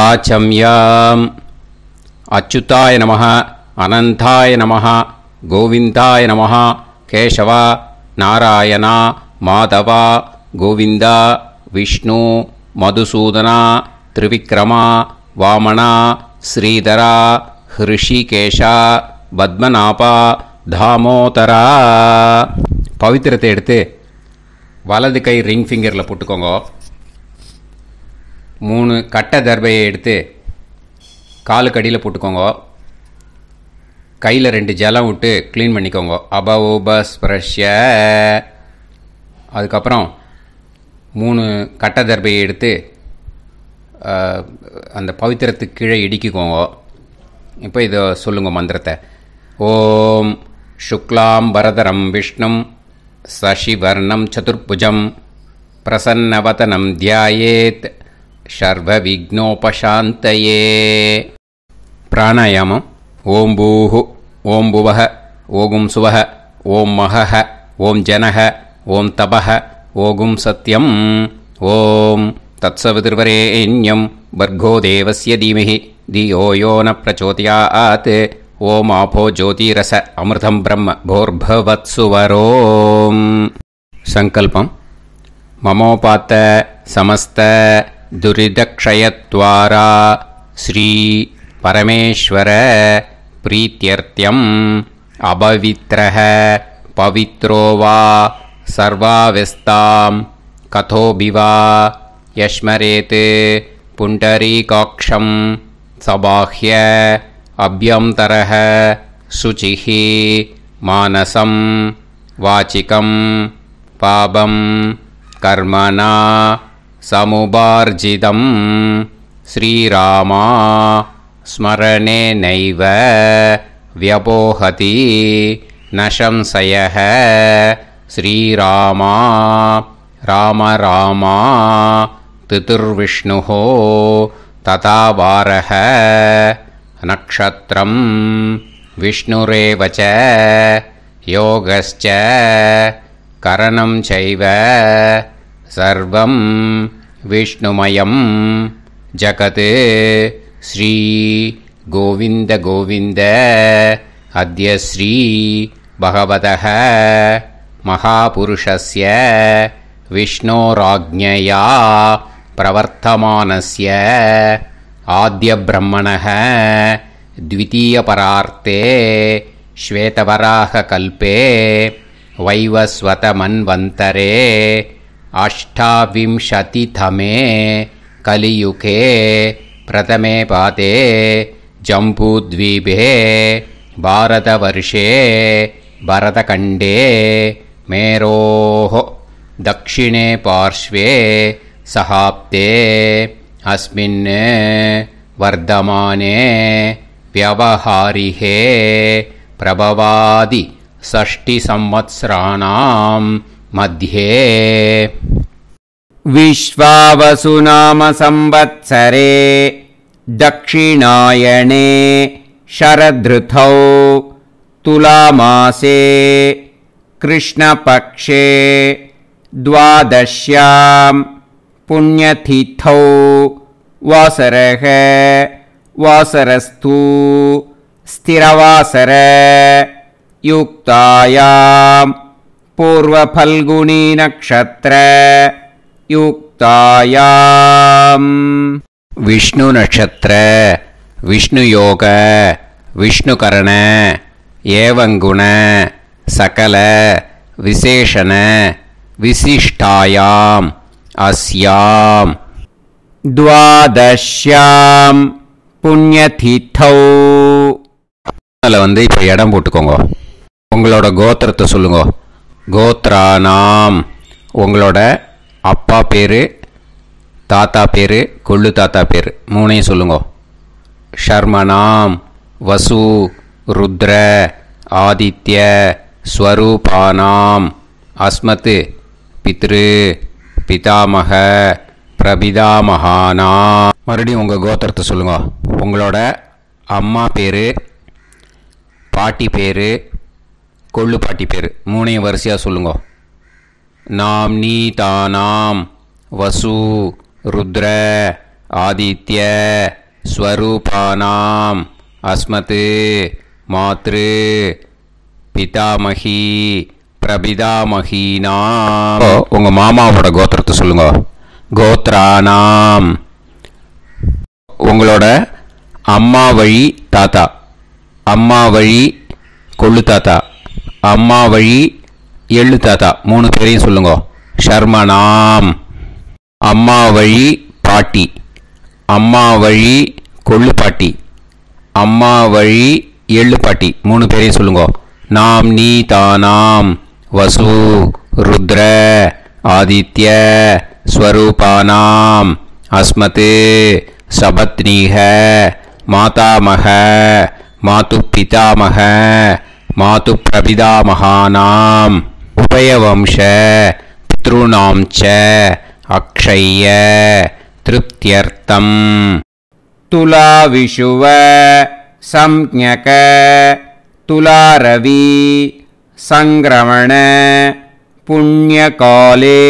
ஆச்சம்யாம். அச்சுதாய நமः, அனந்தாய நமः, கோவிந்தாய நமः, கேசவா, நாராயணா, மாதவா, கோவிந்தா, விஷ்ணு, மதுசூதனா, திரிவிக்ரமா, வாமனா, ஸ்ரீதரா, ஹிருஷிகேஷா, பத்மநாபா, தாமோதரா. பவித்திரத்தை எடுத்து வலது கை ரிங் ஃபிங்கரில் போட்டுக்கோங்க. 3 கட்டை தர்பையை எடுத்து காலுக்கடியில் போட்டுக்கோங்க. கையில் 2 ஜலம் விட்டு க்ளீன் பண்ணிக்கோங்க. அபவோபஸ்பிரஷ்ய. அதுக்கப்புறம் 3 கட்டை தர்பையை எடுத்து அந்த பவித்திரத்துக்கு கீழே இடிக்கிக்கோங்க. இப்போ இதை சொல்லுங்க மந்திரத்தை. ஓம் சுக்லாம் பரதரம் விஷ்ணும் சசிவர்ணம் சதுர்புஜம் பிரசன்னவதனம் தியாயேத் சர்வ விக்னோபசாந்தயே. பிராணாயாமம். ஓம் பூஹு, ஓம் புவஹ, ஓகும் சுவஹ, ஓம் மஹஹ, ஓம் ஜனஹ, ஓம் தபஹ, ஓகும் சத்யம். ஓம் தத்சவிதுர்வரேண்யம் பர்கோ தேவஸ்ய தீமஹி தியோ யோ ந பிரச்சோதயாத். ஓம் ஆபோ ஜோதிரச அமிர்தம் பிரம்ம போர்பவத்சுவரோம். சங்கல்பம். மமோபாத்த சமஸ்த துரிதக்ஷயத்வாரா ஸ்ரீ பரமேஸ்வர பிரீத்யர்த்தியம் அபவித்ரஹ பவித்ரோ வா சர்வாவஸ்தாம் கதோபிவா யஸ்மரேத் புண்டரீகாக்ஷம் சபாஹ்ய அப்யந்தரஹ சுசிஹி மானசம் வாச்சிகம் பாபம் கர்மணா சமுபார்ஜிதம் ஸ்ரீராமா ஸ்மரணேனைவ வ்யபோஹதி நசம்சயஹ. ஸ்ரீராமா ராம ராமா திதிர்விஷ்ணுஹோ ததா வாரஹ. நக்ஷத்ரம் விஷ்ணுரேவச யோகஸ்ச கரணம் சைவ சர்வம் விஷ்ணுமயம் ஜகத். ஸ்ரீ கோவிந்த கோவிந்த அத்ய ஸ்ரீ பகவதः மகாபுருஷஸ்ய விஷ்ணோராஜ்ஞயா பிரவர்த்தமானஸ்ய ஆத்ய பிரம்மணः த்விதீயபரார்த்தே ஸ்வேதவராக கல்பே வைவஸ்வத மன்வந்தரே அஷ்டாவிம்சதிதமே கலியுகே பிரதமே பாதே ஜம்பூத்வீபே பாரதவர்ஷே பரதகண்டே மேரோः தக்ஷிணே பார்ஷ்வே சஹாப்தே அஸ்மின் வர்தமானே व्यवहारिहे प्रभवादि षष्टि संवत्सराणां मध्ये विश्वावसुनाम संवत्सरे दक्षिणायणे शरदृतौ तुलामासे कृष्णपक्षे द्वादश्यां पुण्यतिथौ वासरः वासरस्तु स्थिरवासर युक्तायां पूर्वफल्गुनी नक्षत्र युक्तायां विष्णु नक्षत्र विष्णु योग विष्णुकरण एवं गुण सकल विशेषण विशिष्टायां अस्यां द्वादश्यां புண்ணியதீத்தௌ. அதில் இப்போ இடம் போட்டுக்கோங்க. உங்களோட கோத்திரத்தை சொல்லுங்க. கோத்ரானாம். உங்களோட அப்பா பேர், தாத்தா பேர், கொள்ளு தாத்தா பேர் 3ஐயும் சொல்லுங்க. ஷர்மனாம் வசு ருத்ர ஆதித்ய ஸ்வரூபானாம் அஸ்மத் பித்ரு பிதாமக பிரபிதாமகானா. மறுபடியும் உங்கள் கோத்திரத்தை சொல்லுங்க. உங்களோட அம்மா பேர், பாட்டி பேர், கொள்ளு பாட்டி பேர் 3ஐயும் வரிசையாக சொல்லுங்க. நாம் நீ தானாம் வசு ருத்ர ஆதித்ய ஸ்வரூபானாம் அஸ்மத் மாத்ரு பிதாமகி பிரபிதாமகீனாம். உங்கள் மாமாவோட கோத்திரத்தை சொல்லுங்க. கோத்ரானாம் உங்களோட அம்மா வழி தாத்தா, அம்மா வழி கொள்ளு தாத்தா, அம்மா வழி எள்ளு தாத்தா, 3 பேரையும் சொல்லுங்க. ஷர்மனாம் அம்மா வழி பாட்டி, அம்மா வழி கொள்ளு பாட்டி, அம்மா வழி எள்ளு பாட்டி, 3 பேரையும் சொல்லுங்க. நாம் நீ தானாம் வசு ருத்ர ஆதித்ய ஸ்வரூபானாம் அஸ்மத் சபத்னீஹ மாதாமக மாது பிதாமக மாது பிரபிதாமகானாம் உபயவம்ச பித்ருணாம் ச அக்ஷய்ய திருப்தியர்த்தம். துலா விஷுவ சம்ஞக துலாரவி சங்கிரமண புண்ணியகாலே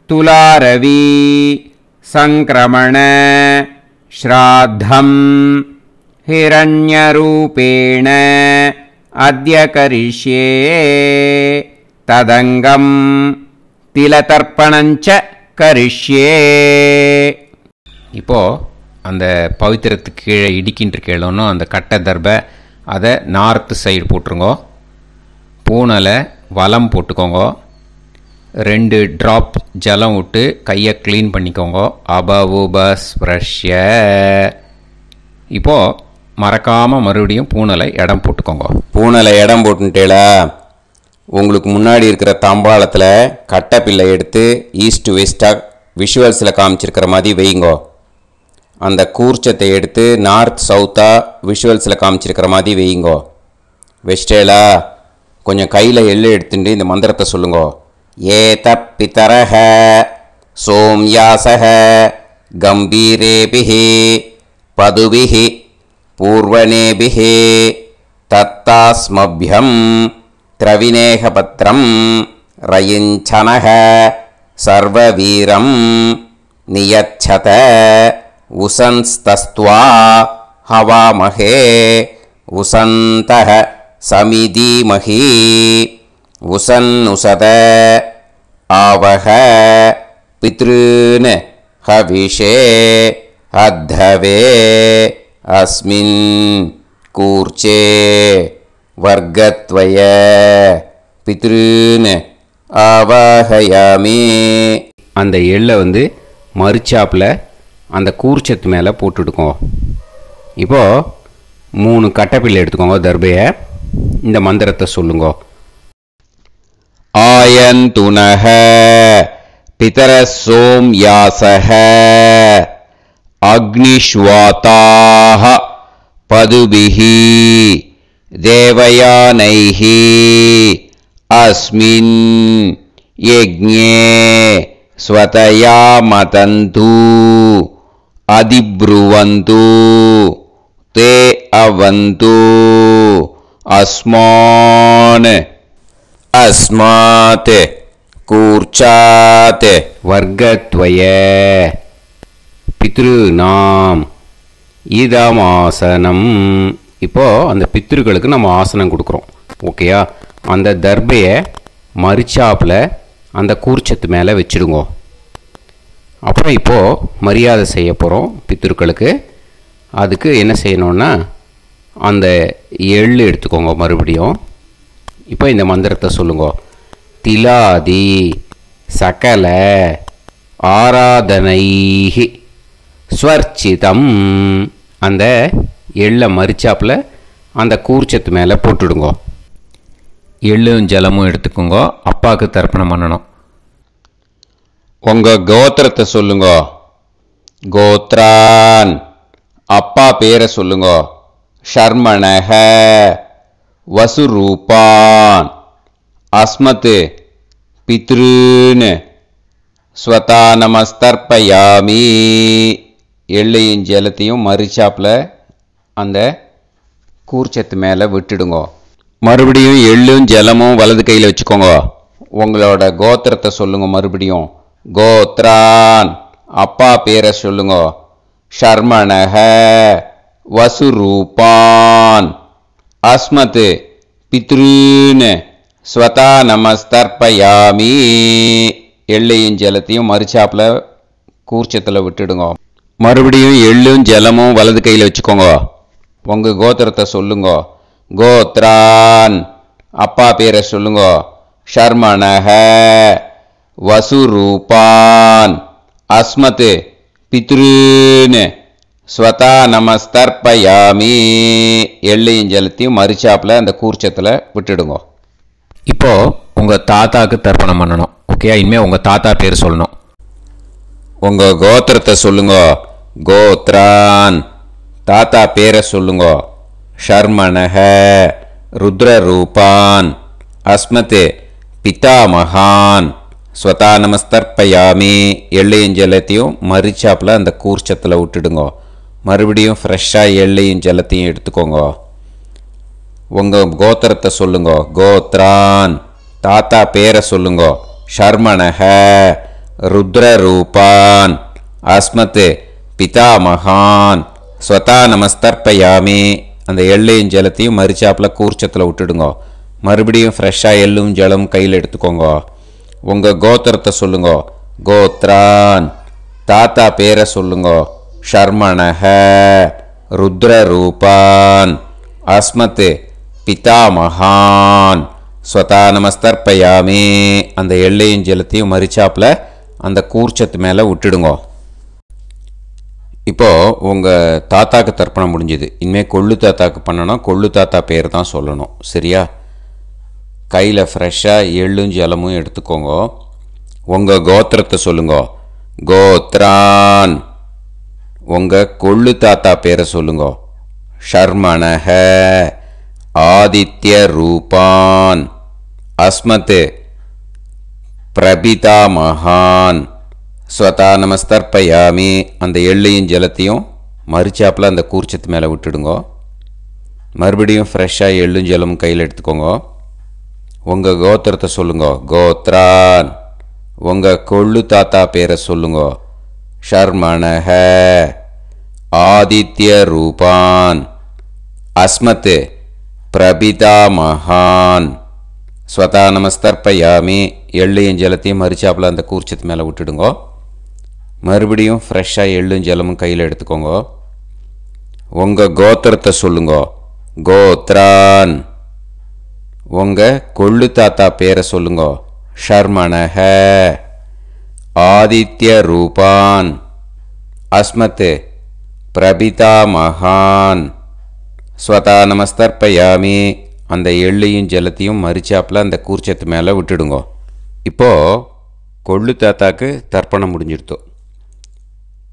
துலாரவி சங்கிரமண ஸ்ராத்தம் ஹிரண்யரூபேண அத்ய கரிஷ்யே ததங்கம் திலதர்ப்பணஞ்ச கரிஷ்யே. இப்போது அந்த பவித்திரத்துக்கு கீழே இடிக்கின்ற கீழே அந்த கட்டை தர்பை அதை நார்த்து சைடு போட்டுருங்கோ. பூனலை வலம் போட்டுக்கோங்க. 2 ட்ராப் ஜலம் விட்டு கையை க்ளீன் பண்ணிக்கோங்க. அபவுபஸ்ப்ரஷ்ய. இப்போது மறக்காமல் மறுபடியும் பூனலை இடம் போட்டுக்கோங்க. பூனலை இடம் போட்டுட்டேளா, உங்களுக்கு முன்னாடி இருக்கிற தாம்பாளத்தில் கட்டை பிள்ளை எடுத்து ஈஸ்ட் வெஸ்ட்டாக விஷுவல்ஸில் காமிச்சிருக்கிற மாதிரி வைங்கோ. அந்த கூர்ச்சத்தை எடுத்து நார்த் சவுத்தாக விஷுவல்ஸில் காமிச்சிருக்கிற மாதிரி வைங்கோ. வெஸ்டேலா கொஞ்சம் கையில் எள்ளு எடுத்துட்டு இந்த மந்திரத்தை சொல்லுங்கோ. ஏத பிதரஹ சோம்யாசஹ கம்பீரேபிஹி பதுபிஹி பூர்வணேபிஹி தத்தாஸ்மப்யம் திரவிநேகபத்ரம் ரயிஞ்சனஹ சர்வவீரம் நியச்சத உசன்ஸ்தஸ்த்வா ஹவாமஹே உசந்தஹ சமிதீமஹி உசன்னுசத ஆவஹ பித்ருன் ஹவிஷே அத்தவே அஸ்மின் கூர்ச்சே வர்க்கத்வய பித்ருன் ஆவாஹயாமி. அந்த எள்ளை மறுச்சாப்பில் அந்த கூர்ச்சத்து மேலே போட்டுடுக்கோங்க. இப்போது 3 கட்டைப்பிள்ளை எடுத்துக்கோங்க. தர்பையை இந்த மந்திரத்தை சொல்லுங்க. ஆயந்துனஹ பிதர சோம்யாசஹ அக்னிஷ்வாதாஹ பதுபிஹி தேவயானைஹி அஸ்மின் யஜ்ஞே ஸ்வதயா மதந்து அதிப்ருவந்து தே அவது அஸ்மான் அஸ்மாத் கூர்ச்சாத் வர்க்கத்வய பித்ருநாம் இதமாசனம். இப்போது அந்த பித்ருக்களுக்கு நம்ம ஆசனம் கொடுக்குறோம். ஓகேயா? அந்த தர்பையை மறுச்சாப்பில் அந்த கூர்ச்சத்து மேலே வச்சுடுங்க. அப்புறம் இப்போது மரியாதை செய்ய போகிறோம் பித்ருக்களுக்கு. அதுக்கு என்ன செய்யணுன்னா அந்த எள்ளு எடுத்துக்கோங்க. மறுபடியும் இப்போ இந்த மந்திரத்தை சொல்லுங்க. திலாதி சகல ஆராதனைஹி ஸ்வர்ச்சிதம். அந்த எள்ளை மரிச்சாப்பில் அந்த கூர்ச்சத்து மேலே போட்டுடுங்க. எள்ளும் ஜலமும் எடுத்துக்கோங்க. அப்பாவுக்கு தர்ப்பணம் பண்ணணும். உங்கள் கோத்திரத்தை சொல்லுங்க. கோத்ரான் அப்பா பேரை சொல்லுங்க. ஷர்மணஹ வசுரூபான் அஸ்மத் பித்ருன் ஸ்வதா நமஸ்தர்ப்பயாமி. எள்ளையும் ஜலத்தையும் மறுச்சாப்பில் அந்த கூர்ச்சத்து மேலே விட்டுடுங்க. மறுபடியும் எள்ளும் ஜலமும் வலது கையில் வச்சுக்கோங்க. உங்களோட கோத்திரத்தை சொல்லுங்க. மறுபடியும் கோத்ரான் அப்பா பேரை சொல்லுங்க. ஷர்மணஹ வசுரூபான் அஸ்மத் பித்ருன்னு ஸ்வதா நமஸ்தர்ப்பயாமி. எள்ளையும் ஜலத்தையும் மறுச்சாப்பில் கூர்ச்சத்தில் விட்டுடுங்க. மறுபடியும் எள்ளும் ஜலமும் வலது கையில் வச்சுக்கோங்க. உங்கள் கோத்திரத்தை சொல்லுங்க. கோத்ரான் அப்பா பேரை சொல்லுங்க. ஷர்மணஹ வசுரூபான் அஸ்மத் பித்ருன்னு ஸ்வதா நமஸ்தர்ப்பயாமி. எள்ளையும் ஜலத்தையும் மறுச்சாப்பில் அந்த கூர்ச்சத்தில் விட்டுடுங்க. இப்போது உங்கள் தாத்தாவுக்கு தர்ப்பணம் பண்ணணும். ஓகே, இனிமேல் உங்கள் தாத்தா பேர் சொல்லணும். உங்கள் கோத்திரத்தை சொல்லுங்க. கோத்ரான் தாத்தா பேரை சொல்லுங்க. ஷர்மணஹ ருத்ரரூபான் அஸ்மத் பிதாமகான் ஸ்வதா நமஸ்தர்ப்பயாமி. எள்ளையும் ஜலத்தையும் மறுச்சாப்பில் அந்த கூர்ச்சத்தில் விட்டுடுங்க. மறுபடியும் ஃப்ரெஷ்ஷாக எள்ளையும் ஜலத்தையும் எடுத்துக்கோங்க. உங்கள் கோத்திரத்தை சொல்லுங்க. கோத்ரான் தாத்தா பேரை சொல்லுங்க. ஷர்மணஹ ருத்ரரூபான் அஸ்மத் பிதாமகான் ஸ்வதா நமஸ்தர்ப்பயாமி. அந்த எள்ளையும் ஜலத்தையும் மறுச்சாப்பில் கூர்ச்சத்தில் விட்டுடுங்க. மறுபடியும் ஃப்ரெஷ்ஷாக எள்ளும் ஜலம் கையில் எடுத்துக்கோங்க. உங்கள் கோத்திரத்தை சொல்லுங்க. கோத்ரான் தாத்தா பேரை சொல்லுங்க. ஷர்மணஹ ருத்ரரூபான் அஸ்மத் பிதாமகான் ஸ்வதா நமஸ்தர்ப்பயாமி. அந்த எள்ளையும் ஜலத்தையும் மறுச்சாப்பில் அந்த கூர்ச்சத்து மேலே விட்டுடுங்க. இப்போது உங்கள் தாத்தாக்கு தர்ப்பணம் முடிஞ்சுது. இனிமேல் கொள்ளு தாத்தாக்கு பண்ணணும். கொள்ளு தாத்தா பேர் தான் சொல்லணும். சரியா? கையில் ஃப்ரெஷ்ஷாக எள்ளும் ஜலமும் எடுத்துக்கோங்க. உங்கள் கோத்திரத்தை சொல்லுங்க. கோத்ரான் உங்கள் கொள்ளு தாத்தா பேரை சொல்லுங்க. ஷர்மணஹ ஆதித்ய ரூபான் அஸ்மத் பிரபிதாமகான் ஸ்வதா நமஸ்தர்ப்பயாமி. அந்த எள்ளையும் ஜலத்தையும் மறுச்சாப்பில் அந்த கூர்ச்சத்து மேலே விட்டுடுங்க. மறுபடியும் ஃப்ரெஷ்ஷாக எள்ளும் ஜலமும் கையில் எடுத்துக்கோங்க. உங்கள் கோத்திரத்தை சொல்லுங்க. கோத்ரான் உங்கள் கொள்ளு தாத்தா பேரை சொல்லுங்க. ஷர்மணஹ ஆதித்ய ரூபான் அஸ்மத் பிரபிதாமகான் ஸ்வதா நமஸ்தர்ப்பயாமி. எள்ளையும் ஜலத்தையும் மறுச்சாப்பில் அந்த கூர்ச்சத்து மேலே விட்டுடுங்க. மறுபடியும் ஃப்ரெஷ்ஷாக எள்ளும் ஜலமும் கையில் எடுத்துக்கோங்க. உங்கள் கோத்திரத்தை சொல்லுங்க. கோத்ரான் உங்கள் கொள்ளு தாத்தா பேரை சொல்லுங்க. ஷர்மணஹ ஆதித்ய ரூபான் அஸ்மத் பிரபிதாமகான் ஸ்வதா நமஸ்தர்ப்பயாமி. அந்த எள்ளையும் ஜலத்தையும் மறுச்சாப்பில் அந்த கூர்ச்சத்து மேலே விட்டுடுங்க. இப்போது கொள்ளு தாத்தாக்கு தர்ப்பணம் முடிஞ்சிடுத்தோம்.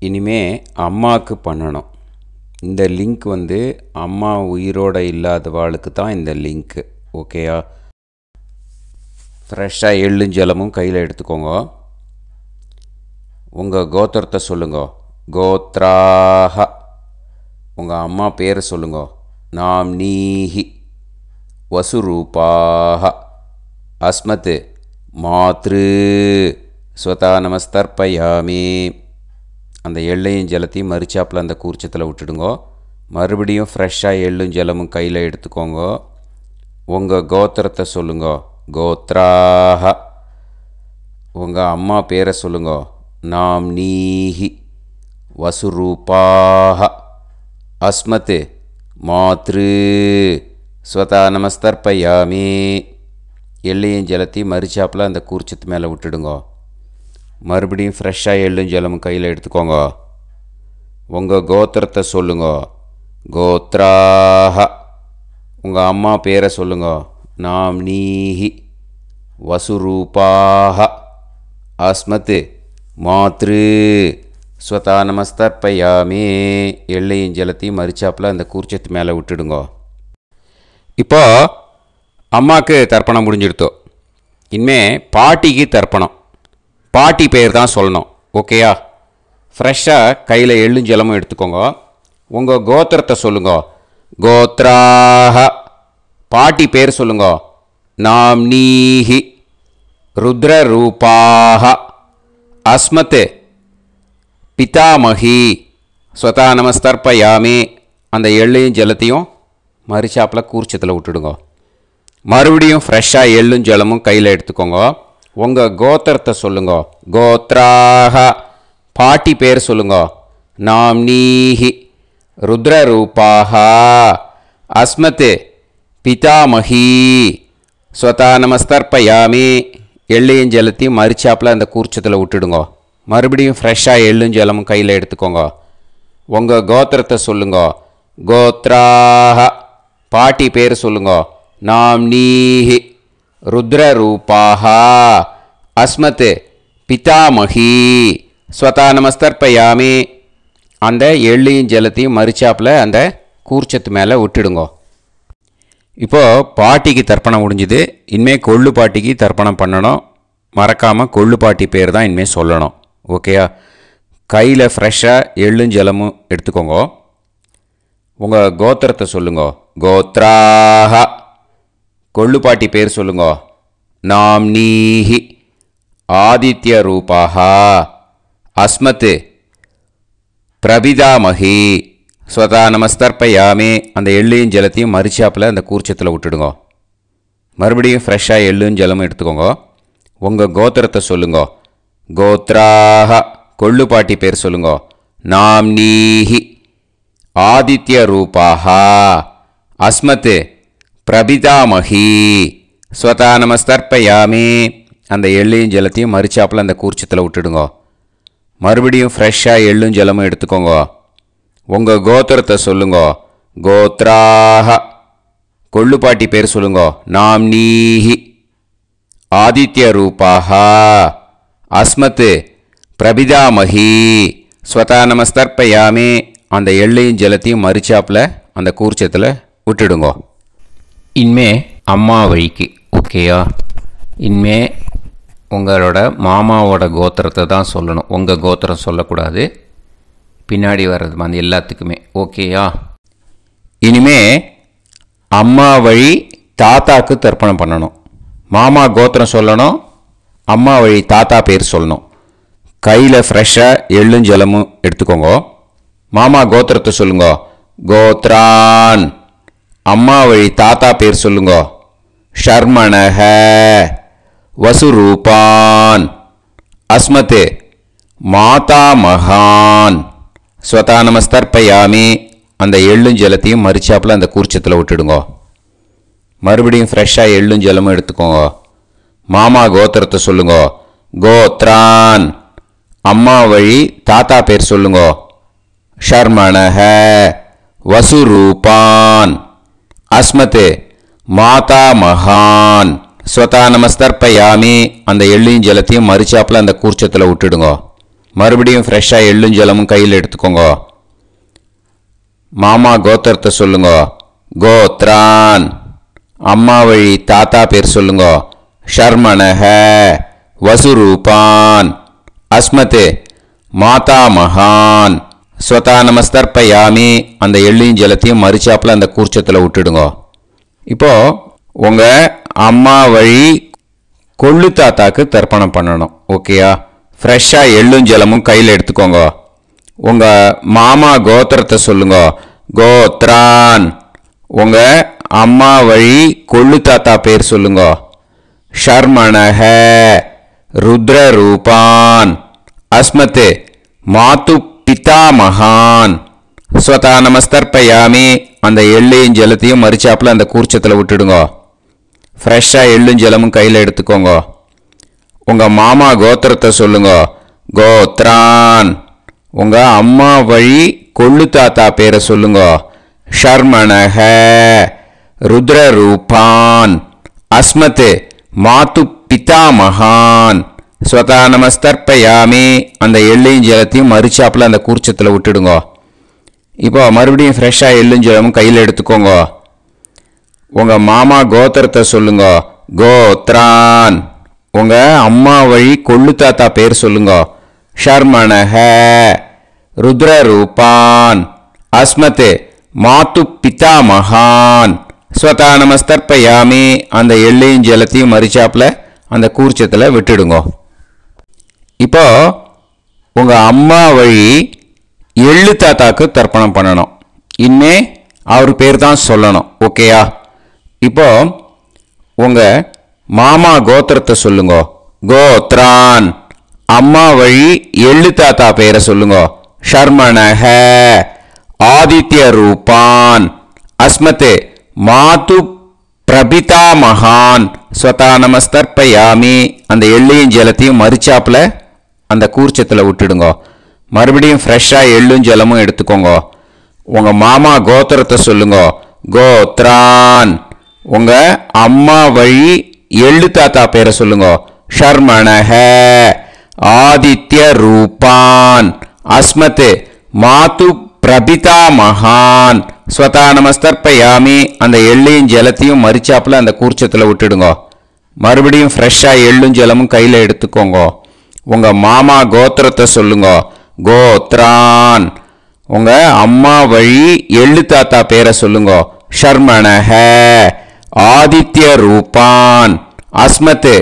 இனிமே அம்மாவுக்கு பண்ணணும். இந்த லிங்க் அம்மா உயிரோடு இல்லாதவாளுக்கு தான் இந்த லிங்க்கு. ஓகேயா? ஃப்ரெஷ்ஷாக எள்ளும் ஜலமும் கையில் எடுத்துக்கோங்க. உங்கள் கோத்திரத்தை சொல்லுங்க. கோத்ராஹ உங்கள் அம்மா பேரை சொல்லுங்க. நாம்னீஹி வசுரூபாஹ அஸ்மத் மாத்ரு ஸ்வதா நமஸ்தர்ப்பயாமி. அந்த எள்ளையும் ஜலத்தையும் மறுச்சாப்பில் அந்த கூர்ச்சத்தில் விட்டுடுங்க. மறுபடியும் ஃப்ரெஷ்ஷாக எள்ளும் ஜலமும் கையில் எடுத்துக்கோங்க. உங்கள் கோத்திரத்தை சொல்லுங்க. கோத்ராஹ உங்கள் அம்மா பேரை சொல்லுங்க. நாம்னீஹி வசுரூபாஹ அஸ்மத் மாத்ரு ஸ்வதா நமஸ்தர்ப்பயாமி. எள்ளையும் ஜலத்தையும் மறுச்சாப்பில் அந்த கூர்ச்சத்து மேலே விட்டுடுங்க. மறுபடியும் ஃப்ரெஷ்ஷாக எள்ளும் ஜலமும் கையில் எடுத்துக்கோங்க. உங்கள் கோத்திரத்தை சொல்லுங்க. கோத்ராஹ உங்கள் அம்மா பேரை சொல்லுங்க. நாம்னீஹி வசுரூபாஹ அஸ்மத் மாத்ரு ஸ்வதா நமஸ்தர்ப்பயாமி. எள்ளையும் ஜலத்தையும் மறுச்சாப்பில் அந்த கூர்ச்சத்து மேலே விட்டுடுங்க. இப்போ அம்மாவுக்கு தர்ப்பணம் முடிஞ்சிடுத்தோ. இனிமே பாட்டிக்கு தர்ப்பணம். பாட்டி பேர் தான் சொல்லணும். ஓகேயா? ஃப்ரெஷ்ஷாக கையில் எள்ளும் ஜலமும் எடுத்துக்கோங்க. உங்கள் கோத்திரத்தை சொல்லுங்க. கோத்ராஹ பாட்டி பேர் சொல்லுங்க. நாம்னீஹி ருத்ரரூபாஹ அஸ்மத் பிதாமகி ஸ்வதா நமஸ்தர்ப்பயாமி. அந்த எள்ளையும் ஜலத்தையும் மறுச்சாப்பில் கூர்ச்சத்தில் விட்டுடுங்க. மறுபடியும் ஃப்ரெஷ்ஷாக எள்ளும் ஜலமும் கையில் எடுத்துக்கோங்க. உங்கள் கோத்திரத்தை சொல்லுங்க. கோத்ராக பாட்டி பேர் சொல்லுங்க. நாம்னீஹி ருத்ரரூபாக அஸ்மத் பிதாமகி ஸ்வதா நமஸ்தர்ப்பயாமி. எள்ளையும் ஜலத்தையும் மறுச்சாப்பில் அந்த கூர்ச்சத்தில் விட்டுடுங்க. மறுபடியும் ஃப்ரெஷ்ஷாக எள்ளும் ஜலமும் கையில் எடுத்துக்கோங்க. உங்கள் கோத்திரத்தை சொல்லுங்க. கோத்ராக பாட்டி பேர் சொல்லுங்க. நாம்னீஹி ருத்ரரூபாக அஸ்மத் பிதாமகி ஸ்வதா நமஸ்தர்ப்பயாமி. அந்த எள்ளையும் ஜலத்தையும் மறுச்சாப்பில் அந்த கூர்ச்சத்து மேலே விட்டுடுங்க. இப்போது பாட்டிக்கு தர்ப்பணம் முடிஞ்சுது. இனிமேல் கொள்ளு பாட்டிக்கு தர்ப்பணம் பண்ணணும். மறக்காமல் கொள்ளு பாட்டி பேர் தான் இனிமேல் சொல்லணும். ஓகேயா? கையில் ஃப்ரெஷ்ஷாக எள்ளும் ஜலமும் எடுத்துக்கோங்க. உங்கள் கோத்திரத்தை சொல்லுங்க. கோத்ராக கொள்ளு பாட்டி பேர் சொல்லுங்க. நாம்னீஹி ஆதித்ய ரூபாக அஸ்மத் பிரபிதாமகி ஸ்வதா நமஸ்தர்ப்பயாமி. அந்த எள்ளையும் ஜலத்தையும் மறுச்சாப்பில் அந்த கூர்ச்சத்தில் விட்டுடுங்க. மறுபடியும் ஃப்ரெஷ்ஷாக எள்ளும் ஜலமும் எடுத்துக்கோங்க. உங்கள் கோத்திரத்தை சொல்லுங்க. கோத்ராக கொள்ளு பாட்டி பேர் சொல்லுங்க. நாம்னீஹி ஆதித்ய ரூபாக அஸ்மத் பிரபிதாமகி ஸ்வதா நமஸ்தர்ப்பயாமி. அந்த எள்ளையும் ஜலத்தையும் மறுச்சாப்பில் அந்த கூர்ச்சத்தில் விட்டுடுங்க. மறுபடியும் ஃப்ரெஷ்ஷாக எள்ளும் ஜலமும் எடுத்துக்கோங்க. உங்கள் கோத்திரத்தை சொல்லுங்க. கோத்ராக கொள்ளு பாட்டி பேர் சொல்லுங்க. நாம்னீஹி ஆதித்ய ரூபாக அஸ்மத் பிரபிதாமகி ஸ்வதா நமஸ்தர்ப்பயாமி. அந்த எள்ளையும் ஜலத்தையும் மறுச்சாப்பில் அந்த கூர்ச்சத்தில் விட்டுடுங்க. இனிமே அம்மா வழிக்கு. ஓகேயா? இனிமே உங்களோட மாமாவோட கோத்திரத்தை தான் சொல்லணும். உங்கள் கோத்திரம் சொல்லக்கூடாது. பின்னாடி வர்றது மாதிரி எல்லாத்துக்குமே. ஓகேயா? இனிமே அம்மா வழி தாத்தாக்கு தர்ப்பணம் பண்ணணும். மாமா கோத்திரம் சொல்லணும். அம்மா வழி தாத்தா பேர் சொல்லணும். கையில் ஃப்ரெஷ்ஷாக எள்ளும் ஜலமும் எடுத்துக்கோங்க. மாமா கோத்திரத்தை சொல்லுங்க. கோத்ரான். அம்மா வழி தாத்தா பேர் சொல்லுங்க. ஷர்மணஹ வசுரூபான் அஸ்மத் மாதாமகான் ஸ்வதா நமஸ்தர்ப்பயாமி. அந்த எள்ளும் ஜலத்தையும் மறுச்சாப்பில் அந்த கூர்ச்சத்தில் விட்டுடுங்க. மறுபடியும் ஃப்ரெஷ்ஷாக எள்ளும் ஜலமும் எடுத்துக்கோங்க. மாமா கோத்திரத்தை சொல்லுங்க. கோத்ரான். அம்மா வழி தாத்தா பேர் சொல்லுங்க. ஷர்மணஹ வசுரூபான் அஸ்மத் மாதாமகான் ஸ்வதா நமஸ்தர்ப்பயாமி. அந்த எள்ளையும் ஜலத்தையும் மறுச்சாப்பில் அந்த கூர்ச்சத்தில் விட்டுடுங்க. மறுபடியும் ஃப்ரெஷ்ஷாக எள்ளும் ஜலமும் கையில் எடுத்துக்கோங்க. மாமா கோத்திரத்தை சொல்லுங்க. கோத்ரான். அம்மா வழி தாத்தா பேர் சொல்லுங்க. ஷர்மணஹ வசுரூபான் அஸ்மத் மாதாமகான் ஸ்வதா நமஸ்தர்ப்பயாமி. அந்த எள்ளையும் ஜலத்தையும் மறுச்சாப்பில் அந்த கூர்ச்சத்தில் விட்டுடுங்க. இப்போது உங்கள் அம்மா வழி கொள்ளு தாத்தாக்கு தர்ப்பணம் பண்ணணும். ஓகேயா? ஃப்ரெஷ்ஷாக எள்ளும் ஜலமும் கையில் எடுத்துக்கோங்க. உங்கள் மாமா கோத்திரத்தை சொல்லுங்க. கோத்ரான். உங்கள் அம்மா வழி கொள்ளு தாத்தா பேர் சொல்லுங்க. ஷர்மணஹ ருத்ரரூபான் அஸ்மத் மாது பிதாமகான் ஸ்வதா நமஸ்தர்ப்பயாமி. அந்த எள்ளையும் ஜலத்தையும் மறுச்சாப்பில் அந்த கூர்ச்சத்தில் விட்டுடுங்க. ஃப்ரெஷ்ஷாக எள்ளும் ஜலமும் கையில் எடுத்துக்கோங்க. உங்கள் மாமா கோத்திரத்தை சொல்லுங்க. கோத்ரான். உங்கள் அம்மா வழி கொள்ளு தாத்தா பேரை சொல்லுங்க. ஷர்மணஹ ருத்ரரூபான் அஸ்மத் மாது பிதாமகான் ஸ்வதா நமஸ்தர்ப்பயாமி. அந்த எள்ளையும் ஜலத்தையும் மறுச்சாப்பில் அந்த கூர்ச்சத்தில் விட்டுடுங்க. இப்போ மறுபடியும் ஃப்ரெஷ்ஷாக எள்ளும் ஜலமும் கையில் எடுத்துக்கோங்க. உங்கள் மாமா கோத்திரத்தை சொல்லுங்க. கோத்ரான். உங்கள் அம்மா வழி கொள்ளு தாத்தா பேர் சொல்லுங்க. ஷர்மணஹ ருத்ரரூபான் அஸ்மத் மாது பிதாமகான் ஸ்வதா நமஸ்தர்ப்பயாமி. அந்த எள்ளையும் ஜலத்தையும் மறுச்சாப்பில் அந்த கூர்ச்சத்தில் விட்டுடுங்க. இப்போ உங்கள் அம்மா வழி எள்ளு தாத்தாக்கு தர்ப்பணம் பண்ணணும். இனிமே அவர் பேர் தான் சொல்லணும். ஓகேயா? இப்போ உங்கள் மாமா கோத்திரத்தை சொல்லுங்க. கோத்ரான். அம்மா வழி எள்ளு தாத்தா பேரை சொல்லுங்க. ஷர்மணஹ ஆதித்ய ரூபான் அஸ்மதே மாது பிரபிதா மகான் ஸ்வதா நமஸ்தர்ப்பயாமி. அந்த எள்ளையும் ஜலத்தையும் மறிச்சாப்புல அந்த கூர்ச்சத்தில் விட்டுடுங்க. மறுபடியும் ஃப்ரெஷ்ஷாக எள்ளும் ஜலமும் எடுத்துக்கோங்க. உங்கள் மாமா கோத்திரத்தை சொல்லுங்க. கோத்ரான். உங்கள் அம்மா வழி எள்ளு தாத்தா பேரை சொல்லுங்க. ஷர்மணஹ ஆதித்ய ரூபான் அஸ்மதே மாது பிரபிதா மகான் ஸ்வதா நமஸ்தர்ப்பயாமி. அந்த எள்ளையும் ஜலத்தையும் மறிச்சாப்புல அந்த கூர்ச்சத்தில் விட்டுடுங்க. மறுபடியும் ஃப்ரெஷ்ஷாக எள்ளும் ஜலமும் கையில் எடுத்துக்கோங்க. உங்கள் மாமா கோத்திரத்தை சொல்லுங்க. கோத்ரான். உங்கள் அம்மா வழி எள்ளு தாத்தா பேரை சொல்லுங்க. ஷர்மணஹ ஆதித்ய ரூபான் அஸ்மத்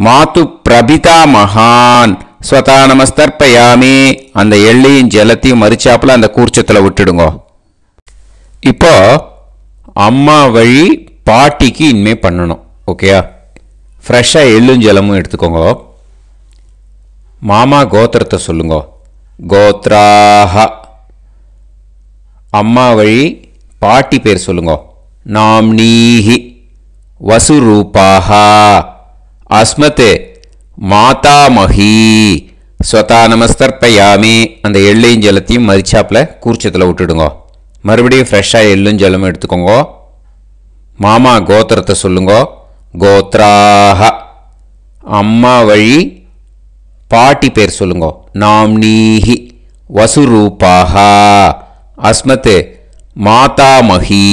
மாது பிரபிதா மகான் ஸ்வதா நமஸ்தர்ப்பயாமி. அந்த எள்ளையும் ஜலத்தையும் மறிச்சாப்புல அந்த கூர்ச்சத்தில் விட்டுடுங்க. இப்போ அம்மா வழி பாட்டிக்கு இனிமே பண்ணணும். ஓகேயா? ஃப்ரெஷ்ஷாக எள்ளும் ஜலமும் எடுத்துக்கோங்க. மாமா கோத்திரத்தை சொல்லுங்க. கோத்ராஹ. அம்மா வழி பாட்டி பேர் சொல்லுங்க. நாம்னீஹி வசுரூபாஹ அஸ்மத் மாதாமஹி ஸ்வதா நமஸ்தர்ப்பயாமி. அந்த எள்ளையும் ஜலத்தையும் மறிச்சாப்புல கூர்ச்சத்தில் விட்டுடுங்க. மறுபடியும் ஃப்ரெஷ்ஷாக எள்ளும் ஜலமும் எடுத்துக்கோங்க. மாமா கோத்திரத்தை சொல்லுங்க. கோத்ராஹ. அம்மா வழி பாட்டி பேர் சொல்லுங்க. நாம்னீஹி வசுரூபாஹ அஸ்மத் மாதாமஹி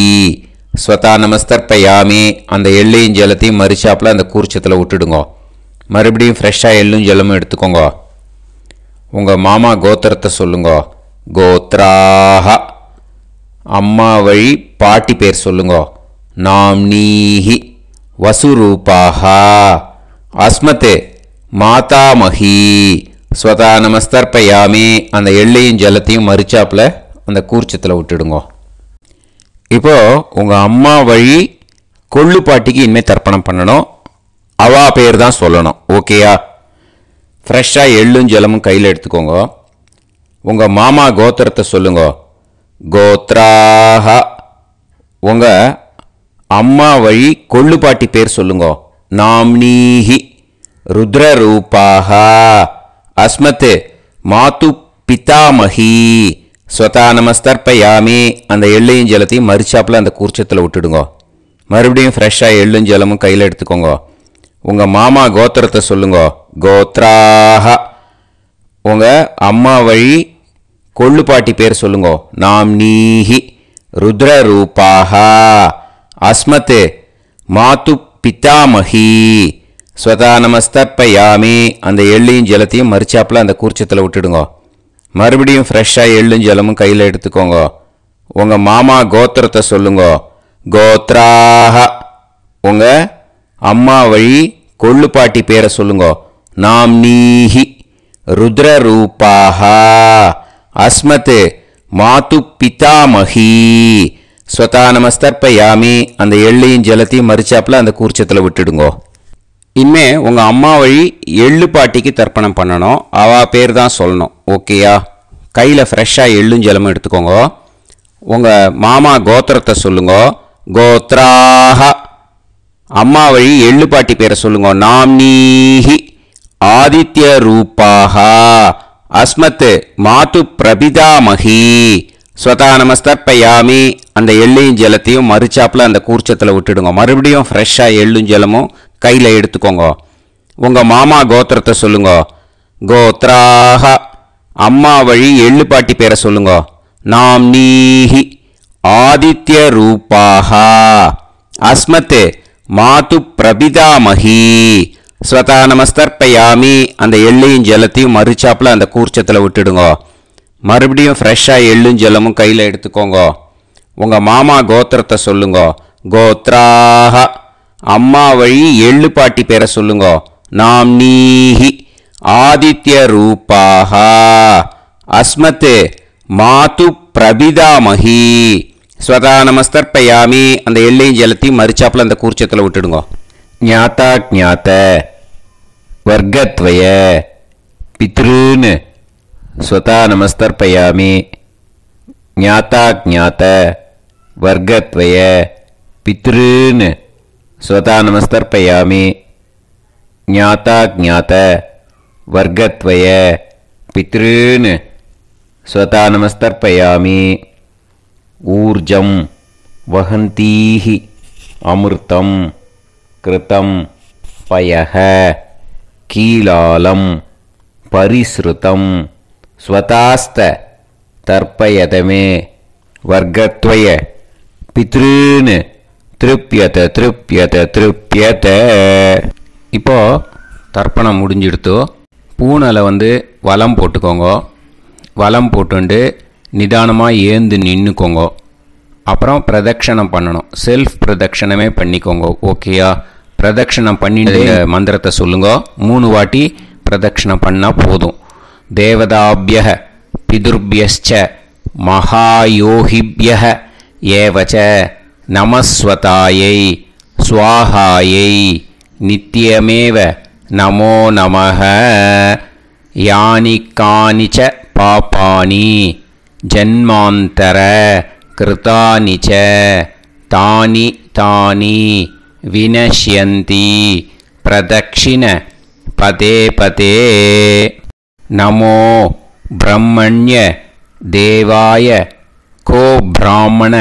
ஸ்வதா நமஸ்தர்ப்பயாமி. அந்த எள்ளையும் ஜலத்தையும் மறிச்சாப்புல அந்த கூர்ச்சத்தில் விட்டுடுங்க. மறுபடியும் ஃப்ரெஷ்ஷாக எள்ளும் ஜலமும் எடுத்துக்கோங்க. உங்கள் மாமா கோத்திரத்தை சொல்லுங்க. கோத்ராஹ. அம்மா வழி பாட்டி பேர் சொல்லுங்க. நாம்னீஹி வசுரூபாஹ அஸ்மத் மாதாமஹி ஸ்வதா நமஸ்தர்ப்பயாமி. அந்த எள்ளையும் ஜலத்தையும் மறிச்சாப்புல அந்த கூர்ச்சத்தில் விட்டுடுங்க. இப்போ உங்கள் அம்மா வழி கொள்ளு பாட்டிக்கு இனிமேல் தர்ப்பணம் பண்ணணும். அவா பேர் தான் சொல்லணும். ஓகேயா? ஃப்ரெஷ்ஷாக எள்ளும் ஜலமும் கையில் எடுத்துக்கோங்க. உங்கள் மாமா கோத்திரத்தை சொல்லுங்க. கோத்ராஹ. உங்கள் அம்மா வழி கொள்ளு பாட்டி பேர் சொல்லுங்க. நாம்னீஹி ருத்ரரூபாஹ அஸ்மத் மாது பிதாமஹி ஸ்வதா நமஸ்தர்ப்பயாமி. அந்த எள்ளையும் ஜலத்தையும் மறிச்சாப்புல அந்த கூர்ச்சத்தில் விட்டுடுங்க. மறுபடியும் ஃப்ரெஷ்ஷாக எள்ளும் ஜலமும் கையில் எடுத்துக்கோங்க. உங்கள் மாமா கோத்திரத்தை சொல்லுங்க. கோத்ராஹ. உங்கள் அம்மா வழி கொள்ளு பாட்டி பேர் சொல்லுங்க. நாம்னீஹி ருத்ரரூபாஹ அஸ்மத் மாது பிதாமஹி ஸ்வதா நமஸ்தர்ப்பயாமி. அந்த எள்ளையும் ஜலத்தையும் மறிச்சாப்புல அந்த கூர்ச்சத்தில் விட்டுடுங்க. மறுபடியும் ஃப்ரெஷ்ஷாக எள்ளும் ஜலமும் கையில் எடுத்துக்கோங்க. உங்கள் மாமா கோத்திரத்தை சொல்லுங்க. கோத்ராஹ. உங்கள் அம்மா வழி கொள்ளு பாட்டி பேரை சொல்லுங்க. நாம்னீஹி ருத்ரரூபாஹ அஸ்மத் மாது பிதாமஹி ஸ்வதா நமஸ்தர்ப்பயாமி. அந்த எள்ளையும் ஜலத்தையும் மறிச்சாப்புல அந்த கூர்ச்சத்தில் விட்டுடுங்க. இனிமே உங்கள் அம்மா வழி எள்ளு பாட்டிக்கு தர்ப்பணம் பண்ணணும். அவா பேர் தான் சொல்லணும். ஓகேயா? கையில் ஃப்ரெஷ்ஷாக எள்ளும் ஜலமும் எடுத்துக்கோங்க. உங்கள் மாமா கோத்திரத்தை சொல்லுங்க. கோத்ராஹ. அம்மா வழி எள்ளு பாட்டி பேரை சொல்லுங்க. நாம்னீஹி ஆதித்ய ரூபாஹ அஸ்மத் மாது பிரபிதாமஹி ஸ்வதா நமஸ்தர்ப்பயாமி. அந்த எள்ளையும் ஜலத்தையும் மறிச்சாப்புல அந்த கூர்ச்சத்தில் விட்டுடுங்க. மறுபடியும் ஃப்ரெஷ்ஷாக எள்ளும் ஜலமும் கையில் எடுத்துக்கோங்க. உங்கள் மாமா கோத்திரத்தை சொல்லுங்க. கோத்ராஹ. அம்மா வழி எள்ளு பாட்டி பேரை சொல்லுங்க. நாம்னீஹி ஆதித்ய ரூபாஹ அஸ்மத் மாது பிரபிதாமஹி ஸ்வதா நமஸ்தர்ப்பயாமி. அந்த எள்ளையும் ஜலத்தையும் மறிச்சாப்புல அந்த கூர்ச்சத்தில் விட்டுடுங்க. மறுபடியும் ஃப்ரெஷ்ஷாக எள்ளும் ஜலமும் கையில் எடுத்துக்கோங்க. உங்கள் மாமா கோத்திரத்தை சொல்லுங்க. கோத்ராஹ. அம்மா வழி எள்ளு பாட்டி பேரை சொல்லுங்க. நாம்னீஹி ஆதித்யரூபாः அஸ்மத் மாது பிரபிதாமஹி. ஸ்வதா நமஸ்தர்ப்பயாமி. அந்த எள்ளையும் ஜலத்தையும் மறிச்சாப்புல அந்த கூர்ச்சத்தில் விட்டுடுங்க. ஞாதா ஞாத வர்க்கத்வய பித்ருன் ஸ்வதா நமஸ்தர்ப்பயாமி. ஞாதா ஞாத வர்க்கத்வய பித்ருன் ஸ்வதா நமஸ்தர்ப்பயாமி. ஞாதா ஞாத வர்க்கத்வய பித்ருன் ஸ்வதா நமஸ்தர்ப்பயாமி. ஊர்ஜம் வஹந்தீஹி அமிர்தம் கிருதம் பயஹ கீலாலம் பரிஸ்ருதம் ஸ்வதாஸ்த தர்ப்பயதமே வர்க்கத்வய பித்ருன் திருப்யத திருப்யத திருப்யத. இப்போ தர்ப்பணம் முடிஞ்சிடுத்தோ. பூனலை வலம் போட்டுக்கோங்க. வலம் போட்டுண்டு நிதானமாக ஏந்து நின்றுக்கோங்க. அப்புறம் பிரதட்சணம் பண்ணணும். செல்ஃப் பிரதட்சணமே பண்ணிக்கோங்க. ஓகேயா? பிரதட்சணம் பண்ணிட்டு மந்திரத்தை சொல்லுங்க. 3 வாட்டி பிரதட்சணம் பண்ணால் போதும். தேவதாபிய பிதுர்பியச்ச மகாயோகிபிய ஏவச்ச நமஸ்வதாயை ஸ்வாஹாயை நித்யமேவ நமோ நமஹ. யானி கானிச்ச பாபானி ஜன்மாந்தர கிருதானி ச தானி தானி வினஷ்யந்தி பிரதக்ஷிண பதே பதே. நமோ பிரம்மண்ய தேவாய கோ பிராமண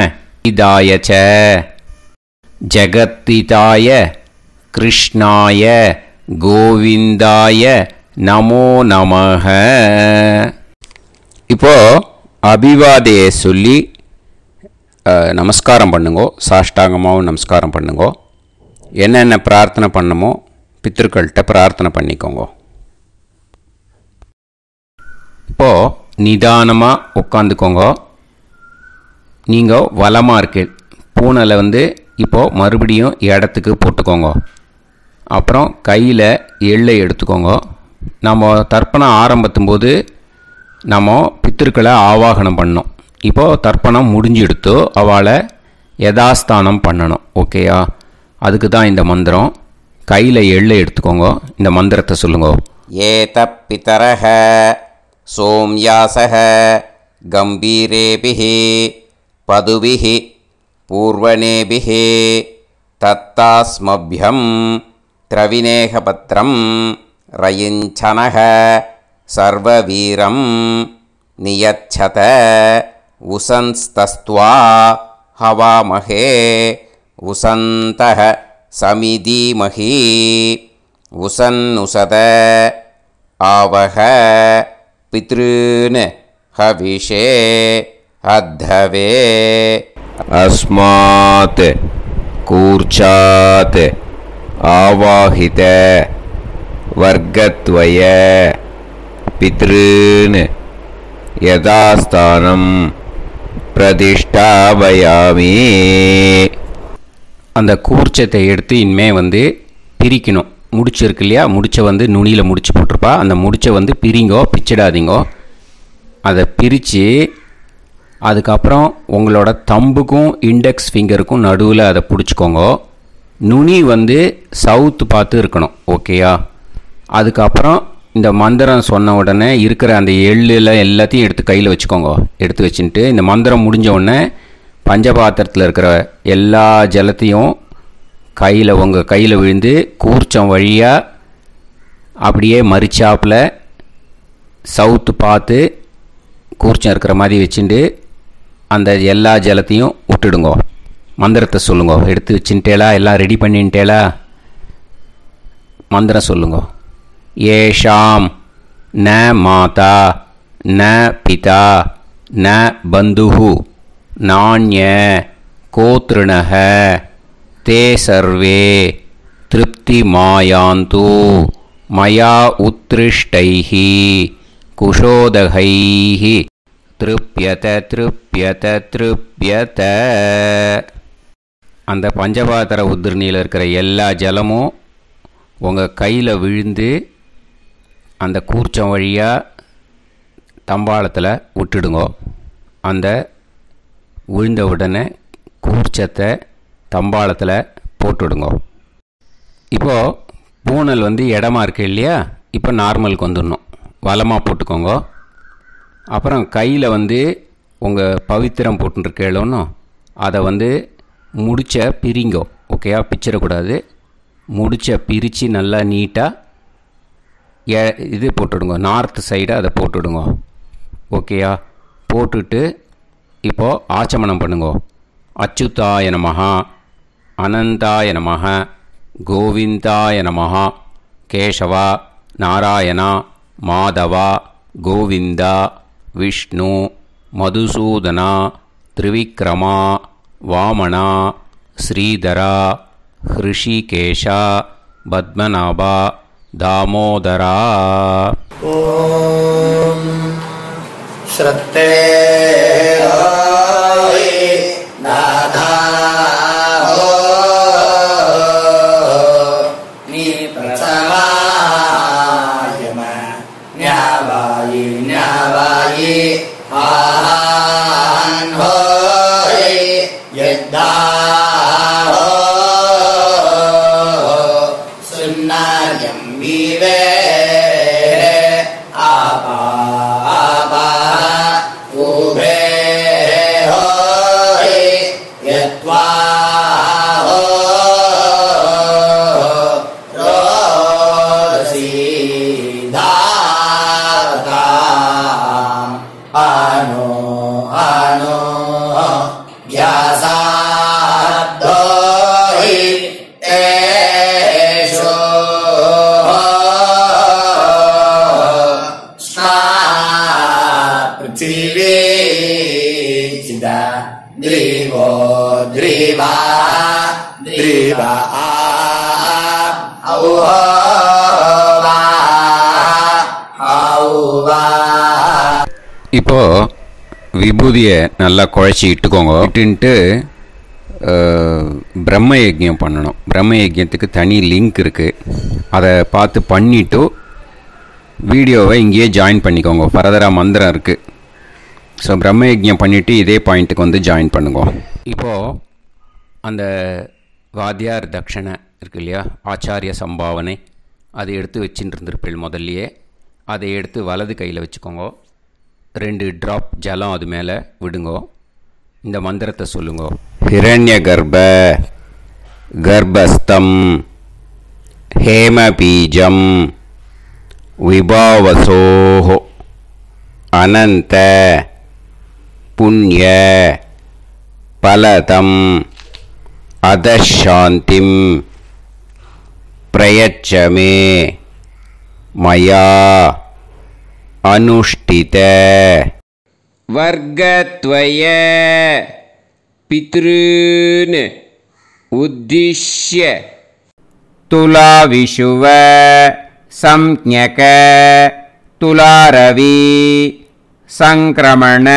இதாய ச ஜகத்திதாய கிருஷ்ணாய கோவிந்தாய நமோ நமஹ. இப்போ அபிவாதையை சொல்லி நமஸ்காரம் பண்ணுங்கோ. சாஷ்டாங்கமாகவும் நமஸ்காரம் பண்ணுங்கோ. என்னென்ன பிரார்த்தனை பண்ணமோ பித்திருக்கள்கிட்ட பிரார்த்தனை பண்ணிக்கோங்க. இப்போது நிதானமாக உட்காந்துக்கோங்க. நீங்கள் வலமாக இருக்கு. பூனலை இப்போது மறுபடியும் இடத்துக்கு போட்டுக்கோங்க. அப்புறம் கையில் எள்ளை எடுத்துக்கோங்க. நம்ம தர்ப்பணம் ஆரம்பித்தும்போது நம்ம பித்திருக்களை ஆவாகனம் பண்ணோம். இப்போது தர்ப்பணம் முடிஞ்செடுத்தோ அவளை யதாஸ்தானம் பண்ணணும். ஓகேயா? அதுக்கு தான் இந்த மந்திரம். கையில் எள்ளை எடுத்துக்கோங்க. இந்த மந்திரத்தை சொல்லுங்க. ஏத பிதரஹ சோம்யாசஹ கம்பீரேபிஹி பதுபிஹி பூர்வணேபிஹி தத்தாஸ்மப்யம் திரவிநேகபத்ரம் ரயிஞ்சனஹ சர்வவீரம் நியச்சத உசன்ஸ்தஸ்த்வா ஹவாமஹே உசந்தஹ சமிதீமஹி உசன்னுசத ஆவஹ பித்ருன் ஹவிஷே அத்தவே. அஸ்மாத் கூர்ச்சாத் ஆவாஹித வர்க்கத்வய பித்ருன் யதாஸ்தானம் பிரதிஷ்டாபயாமி. அந்த கூர்ச்சத்தை எடுத்து இனிமே பிரிக்கணும். முடிச்சு இருக்கு இல்லையா? முடிச்சை நுனியில் முடிச்சு போட்டிருப்பா. அந்த முடிச்சை பிரிங்கோ, பிச்சிடாதீங்கோ. அதை பிரித்து அதுக்கப்புறம் உங்களோட தம்புக்கும் இண்டெக்ஸ் ஃபிங்கருக்கும் நடுவில் அதை பிடிச்சிக்கோங்க. நுனி சவுத்து பார்த்து இருக்கணும். ஓகேயா? அதுக்கப்புறம் இந்த மந்திரம் சொன்ன உடனே இருக்கிற அந்த எள்ளில் எல்லாத்தையும் எடுத்து கையில் வச்சுக்கோங்க. எடுத்து வச்சுட்டு இந்த மந்திரம் முடிஞ்ச உடனே பஞ்சபாத்திரத்தில் இருக்கிற எல்லா ஜலத்தையும் உங்கள் கையில் விழுந்து கூர்ச்சம் வழியாக அப்படியே மறிச்சாப்பில் சவுத்து பார்த்து கூர்ச்சம் இருக்கிற மாதிரி வச்சுட்டு அந்த எல்லா ஜலத்தையும் விட்டுடுங்கோ. மந்திரத்தை சொல்லுங்க. எடுத்து வச்சுட்டேலா? எல்லாம் ரெடி பண்ணிட்டேலா? மந்திரம் சொல்லுங்க. ஏஷாம் ந மாதா ந பிதா ந பந்துஹு நாண்ய கோத்ருணஹ தே சர்வே திருப்தி மாயாந்து மயா உத்ருஷ்டைஹி குஷோதகைஹி திருப்யத திருப்யத திருப்யத. அந்த பஞ்சபாத்திர உதிரணியில் இருக்கிற எல்லா ஜலமும் உங்கள் கையில் விழுந்து அந்த கூர்ச்சம் வழியாக தம்பாளத்தில் விட்டுடுங்கோ. அந்த விழுந்த உடனே கூர்ச்சத்தை தம்பாளத்தில் போட்டுவிடுங்கோ. இப்போது பூனல் இடமா இருக்கு இல்லையா, இப்போ நார்மலுக்கு வந்துடணும். வலமாக போட்டுக்கோங்க. அப்புறம் கையில் உங்கள் பவித்திரம் போட்டுருக்கேளோன்னு அதை முடிச்ச பிரிங்கோ. ஓகேயா, பிச்சிடக்கூடாது. முடிச்ச பிரித்து நல்லா நீட்டாக இது போட்டுவிடுங்க. நார்த் சைடை அதை போட்டுவிடுங்க. ஓகேயா, போட்டுட்டு இப்போது ஆச்சமனம் பண்ணுங்கோ. அச்சுதாய நமஹ, அனந்தாய நமஹ, கோவிந்தாய நமஹ, கேசவா, நாராயணா, மாதவா, கோவிந்தா, விஷ்ணு, மதுசூதனா, திரிவிக்ரமா, வாமனா, ஸ்ரீதரா, ஹிருஷிகேஷா, பத்மநாபா, தாமோதரா. ஓம் ஸ்ரத்தே நாதா நீ பிரசமாயம ஞாவாயி ஞாவாயி ஆஹான் ஹோய் யத்தா சுன்னாயம் வீவே ஆபா ஆபா உபே ஹோய் யத்வா ரோசி தாதா அனோ அனோ வ்யாசாத்தோஹி ஏஷோ ஸ்னா பிருத்திவி சிதா த்ரிவோ த்ரிவா த்ரிவா ஔவா ஔவா. இப்போது விபூதியை நல்லா குழச்சி இட்டுக்கோங்க. இட்டுன்ட்டு பிரம்ம யஜ்யம் பண்ணணும். பிரம்ம யஜ்யத்துக்கு தனி லிங்க் இருக்குது. அதை பார்த்து பண்ணிவிட்டு வீடியோவை இங்கேயே ஜாயின் பண்ணிக்கோங்க. ஃபர்தராக மந்திரம் இருக்குது. ஸோ பிரம்ம யஜ்யம் பண்ணிவிட்டு இதே பாயிண்ட்டுக்கு ஜாயின் பண்ணுங்க. இப்போது அந்த வாத்தியார் தட்சணை இருக்கு இல்லையா, ஆச்சாரிய சம்பாவனை, அதை எடுத்து வச்சுட்டு இருந்திருப்பேள் முதல்லையே. அதை எடுத்து வலது கையில் வச்சுக்கோங்க. 2 ட்ராப் ஜலம் அது மேலே விடுங்கோ. இந்த மந்திரத்தை சொல்லுங்கோ. ஹிரண்ய கர்ப்ப கர்ப்பஸ்தம் ஹேமபீஜம் விபாவசோஹோ அனந்த புண்ணிய பலதம் அதசாந்திம் பிரயச்சமே மயா அனுஷ்டித வர்க்கத்வய பித்ருன் உத்திஷ்ய துலாவிஷுவ சம்ஞக துலாரவி சங்கிரமண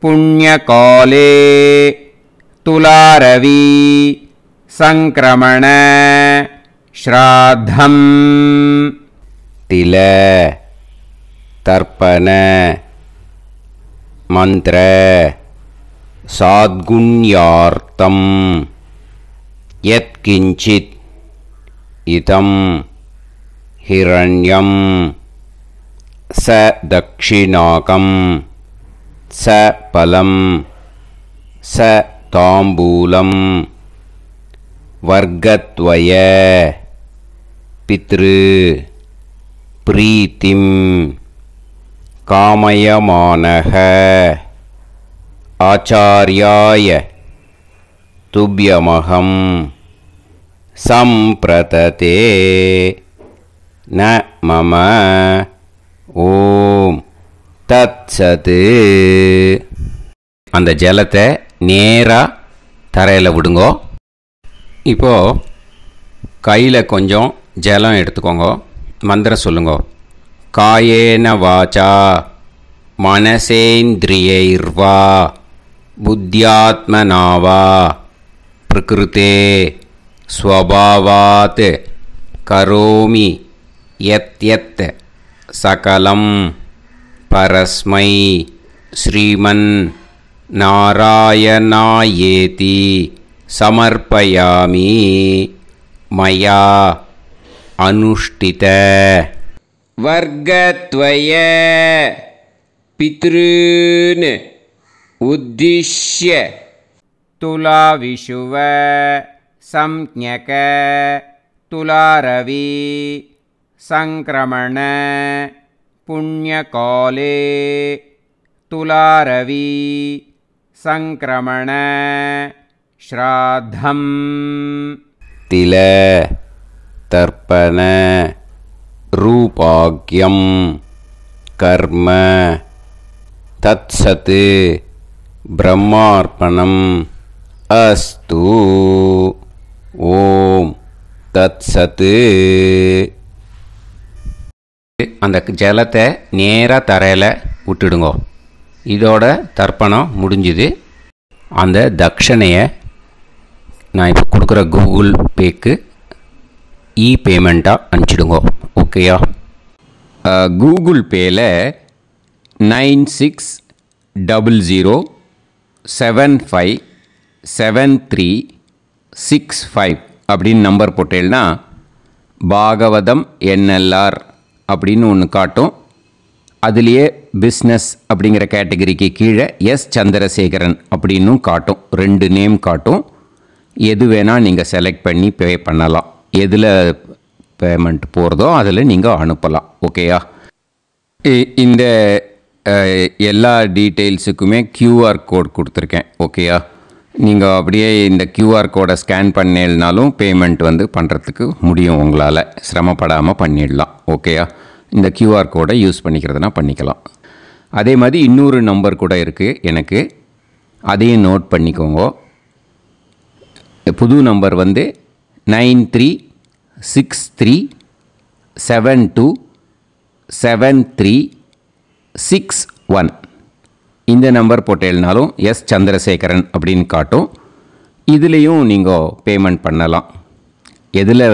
புண்ணியகாலே துலாரவி சங்கிரமண ஸ்ராத்தம் தில தர்ப்பண மந்திர சாத்குண்யார்த்தம் யத்கிஞ்சித் இதம் ஹிரண்யம் ச தக்ஷிணாகம் ச பலம் ச தாம்பூலம் வர்க்கத்வய பித்ரு பிரீத்திம் காமயமானஹ ஆச்சார்யாய துப்யமகம் சம்பிரததே ந மம ஓம் தத்சது. அந்த ஜலத்தை நேராக தரையில் விடுங்கோ. இப்போது கையில் கொஞ்சம் ஜலம் எடுத்துக்கோங்க. மந்திரம் சொல்லுங்கோ. காயேன வாச்சா மனசேந்திரியைர்வா புத்தியாத்மனாவா பிரகிருதே ஸ்வபாவாத் கரோமி यत् सकलं परस्मै श्रीमन् नारायणायेति समर्पयामि मया अनुष्ठित वर्गद्वय पितॄन् उद्दिश्य तुलाविषुव संज्ञक तुलारवि संक्रमण पुण्यकाले तुलारवि संक्रमण श्राद्धं तिल तर्पण रूपाग्यं कर्म तत्सत् ब्रह्मार्पणम् अस्तु ஓம் தத்சத்து. அந்த ஜலத்தை நேராக தரையில் விட்டுடுங்கோ. இதோட தர்ப்பணம் முடிஞ்சுது. அந்த தட்சணையை நான் இப்போ கொடுக்குற கூகுள் பேக்கு பேமெண்ட்டாக அனுப்பிச்சிடுங்கோ. ஓகேயா? கூகுள் பேயில் 9600757365 அப்படின்னு நம்பர் போட்டேன்னா பாகவதம் என்எல்ஆர் அப்படின்னு ஒன்று காட்டும். அதுலேயே பிஸ்னஸ் அப்படிங்கிற கேட்டகரிக்கு கீழே எஸ் சந்திரசேகரன் அப்படின்னும் காட்டும். 2 நேம் காட்டும். எது வேணால் நீங்கள் செலக்ட் பண்ணி பே பண்ணலாம். எதில் பேமெண்ட் போகிறதோ அதில் நீங்கள் அனுப்பலாம். ஓகேயா? இந்த எல்லா டீட்டெயில்ஸுக்குமே QR கோட் கொடுத்துருக்கேன். ஓகேயா? நீங்கள் அப்படியே இந்த QR கோடை ஸ்கேன் பண்ணேல்னாலும் பேமெண்ட் பண்ணுறதுக்கு முடியும். உங்களால் சிரமப்படாமல் பண்ணிடலாம். ஓகேயா? இந்த QR கோடை யூஸ் பண்ணிக்கிறதுனா பண்ணிக்கலாம். அதே மாதிரி இன்னொரு நம்பர் கூட இருக்குது எனக்கு. அதையும் நோட் பண்ணிக்கோங்க. புது நம்பர் 9363727361. இந்த நம்பர் போட்டேல்னாலும் எஸ் சந்திரசேகரன் அப்படின்னு காட்டும். இதுலேயும் நீங்கள் பேமெண்ட் பண்ணலாம். எதில்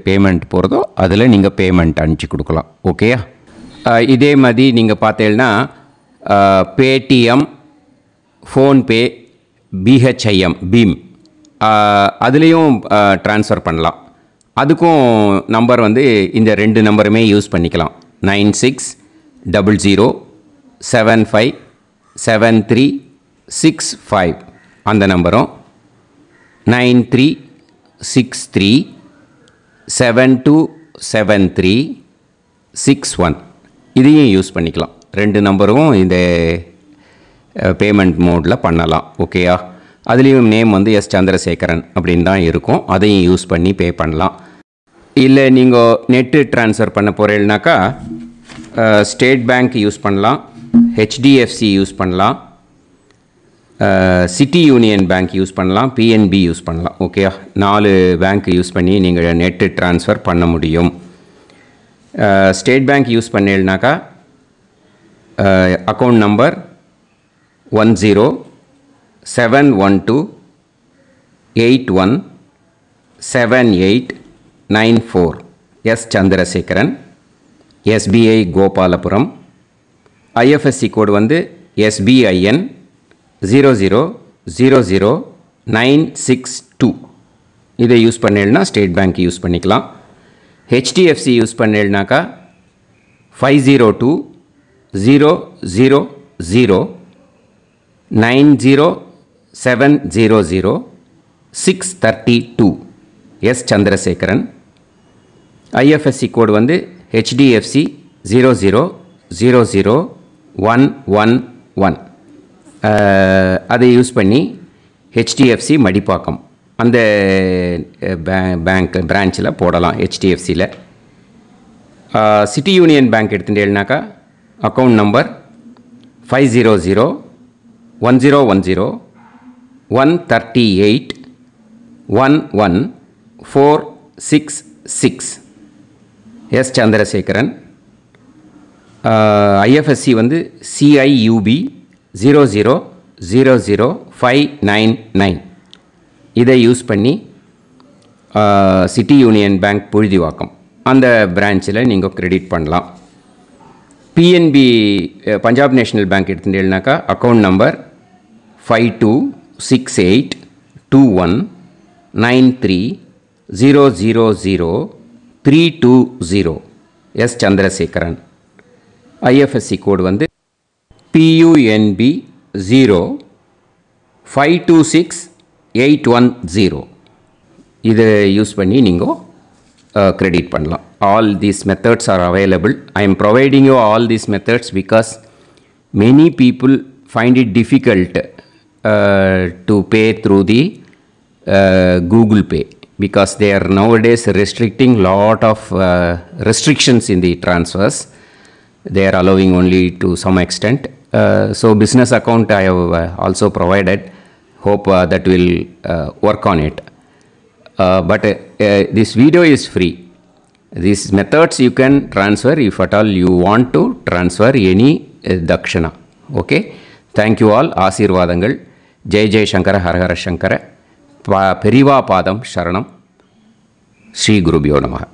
பேமெண்ட் போகிறதோ அதில் நீங்கள் பேமெண்ட் அனுப்பிச்சி கொடுக்கலாம். ஓகேயா? இதே மாதிரி நீங்கள் பார்த்தேன்னா பேடிஎம், ஃபோன்பே, பிஹெச்ஐஎம், பீம் அதுலேயும் ட்ரான்ஸ்ஃபர் பண்ணலாம். அதுக்கும் நம்பர் இந்த 2 நம்பருமே யூஸ் பண்ணிக்கலாம். 9600757365 அந்த நம்பரும் 9363727361 இதையும் யூஸ் பண்ணிக்கலாம். 2 நம்பரும் இந்த பேமெண்ட் மோடில் பண்ணலாம். ஓகேயா? அதுலேயும் நேம் எஸ் சந்திரசேகரன் அப்படின்னு தான் இருக்கும். அதையும் யூஸ் பண்ணி பே பண்ணலாம். இல்லை நீங்கள் நெட்டு ட்ரான்ஸ்ஃபர் பண்ண போகிறீங்கனாக்கா ஸ்டேட் பேங்க் யூஸ் பண்ணலாம், HDFC யூஸ் பண்ணலாம், சிட்டி யூனியன் பேங்க் யூஸ் பண்ணலாம், PNB யூஸ் பண்ணலாம். ஓகேயா? 4 பேங்க் யூஸ் பண்ணி நீங்கள் நெட்டு ட்ரான்ஸ்ஃபர் பண்ண முடியும். ஸ்டேட் பேங்க் யூஸ் பண்ணீங்கனாக்கா account number 1071281789 S Chandrasekaran, SBI கோபாலபுரம். IFSC code SBIN 0000962. இதை யூஸ் பண்ணேன்னா ஸ்டேட் பேங்க் யூஸ் பண்ணிக்கலாம். HDFC யூஸ் பண்ணேன்னாக்கா 50200907000632 S Chandrasekaran. IFSC code HDFC 0000111. அதை யூஸ் பண்ணி HDFC மடிப்பாக்கம் அந்த பேங்க் பிரான்ச்சில் போடலாம். HDFCயில் சிட்டி யூனியன் பேங்க் எடுத்துட்டேன்னாக்கா account number 50011013811466 S Chandrasekaran. IFSC CIUB 0000599. இதை யூஸ் பண்ணி சிட்டி யூனியன் பேங்க் புழுதிவாக்கம் அந்த பிரான்ச்சில் நீங்கள் கிரெடிட் பண்ணலாம். பிஎன்பி பஞ்சாப் நேஷ்னல் பேங்க் எடுத்துட்டீங்கன்னாக்கா account number 52682193000320 S Chandrasekaran. IFSC code வந்து PUNB 0526810. இதை யூஸ் பண்ணி நீங்கள் கிரெடிட் பண்ணலாம். All these methods are available. I am providing you all these methods because many people find it difficult to pay through the Google Pay because they are nowadays restricting lot of restrictions in the transfers. They are allowing only to some extent. So business account I have also provided. Hope that will work on it. But this video is free. These methods you can transfer if at all you want to transfer any dakshana. Okay. Thank you all. Aasirvadangal. Jai Jai Shankara Har Har Shankara. Periva Padam Sharanam. Sri Gurubhyo Namaha.